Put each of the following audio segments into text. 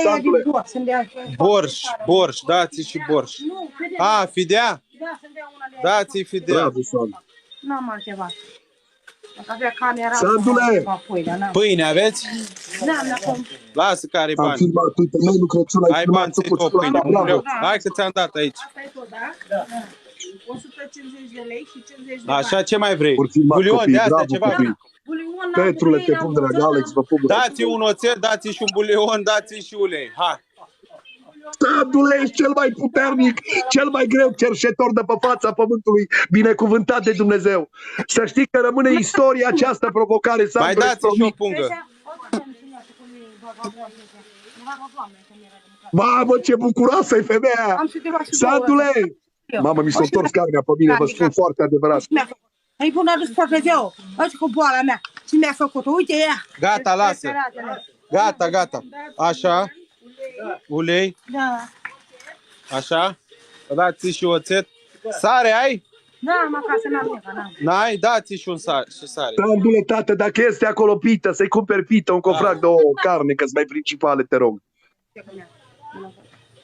Sandule. Borș, borș, dați și borș. A, fidea? Dați-i fidea. Bravo, Sandu. N-am altceva. Dacă avea camera, Sandule! Pâine aveți? Lasă care Am bani. filmat, uite, Nelu Crăciun, ai Ai filmat bani, tu ți-ai cu o pâine. bravo. Hai că ți-am dat aici. Asta e tot, da? 150 de lei și 50 de bani. Așa, ce mai vrei? Vor filma Bulion copii, de astea, bravo, ceva? copii. Bulion, Petrule, te pun, drag, Alex, vă pup. Dați-i un oțet, dați-i și un bulion, dați-i și ulei. Hai. Sandule, ești cel mai puternic, cel mai greu cerșetor de pe fața pământului, binecuvântat de Dumnezeu. Să știi că rămâne istoria această provocare. Mai dați-i și o pungă. Mamă, ce bucuroasă e femeia! Sandule! Mamă, mi s-a întors carnea pe mine, vă spun foarte adevărat. Îi pun adus foarte eu. Uite cu boala mea. Și mi-a făcut-o. Uite ea. Gata, lasă. Gata, gata. Așa. Ulei. Da. Așa. Dați-i și oțet. Sare ai? Da, am acasă, n-am. N-ai? Dați-i și un sare. Sandule, tată, dacă este acolo pită, să-i cumperi pită, un cofrac de ouă, carne, că-s mai principale, te rog.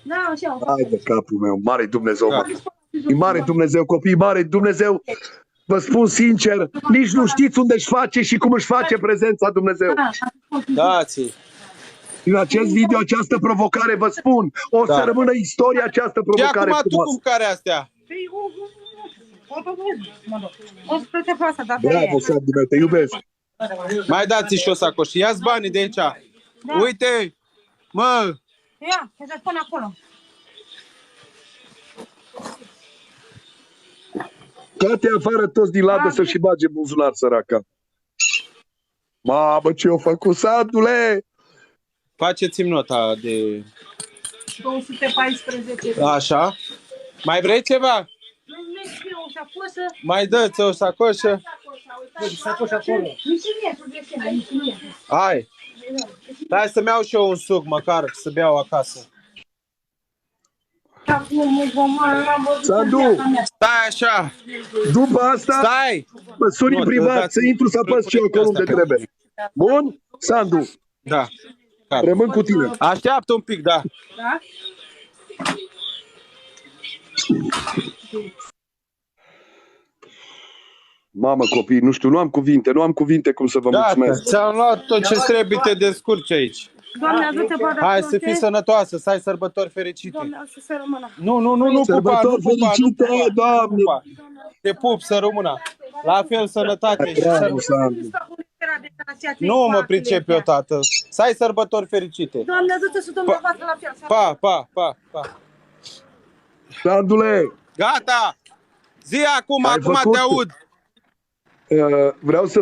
Da, așa. Hai de capul meu, mare Dumnezeu, mă. E mare Dumnezeu, copii, mare Dumnezeu. Vă spun sincer, nici nu știți unde își face și cum își face prezența Dumnezeu. Dați-i. În acest video, această provocare, vă spun, o să rămână istoria această Și provocare acum tu frumoasă. cum care astea? O să plece pe asta, dar Bravo, Sandu meu, te iubesc. Mai dați-i și o sacoșă. Ia-ți banii de aici. Uite, mă. Ia, să pun acolo. Toate afară, toți din ladă să și bage buzunar, săraca. Mamă, ce-o făcut, Sandule! Faceți-mi nota de... 214. Așa. Mai vrei ceva? Nu știu, o sacoșă. Mai dă-ți o sacoșă. Sacoșa acolo. Nici mie. Hai. Hai să-mi iau și eu un suc, măcar, să beau acasă. Sandu! Stai așa. După asta, Stai. mă suni privat să intru să apăs și eu acolo unde trebuie. Bun? Sandu, Da. rămân cu tine. Așteaptă un pic, da. Da? Mamă, copii, nu știu, nu am cuvinte cum să vă mulțumesc. Ți-am luat tot ce trebuie, te descurci aici. Doamne, ajută pe Hai să fii sănătoasă, să ai sărbători fericite. Doamne, să rămână. Nu pupa, Sărbători fericite, Doamne! Te pup, să rămână. La fel, sănătate. Bravo, Sandu. Nu mă pricep eu, tată. Să ai sărbători fericite. Doamne, ajută și dumneavoastră la fel. Pa. Sandule, Gata! Zi acum Ai te făcut? aud. vreau să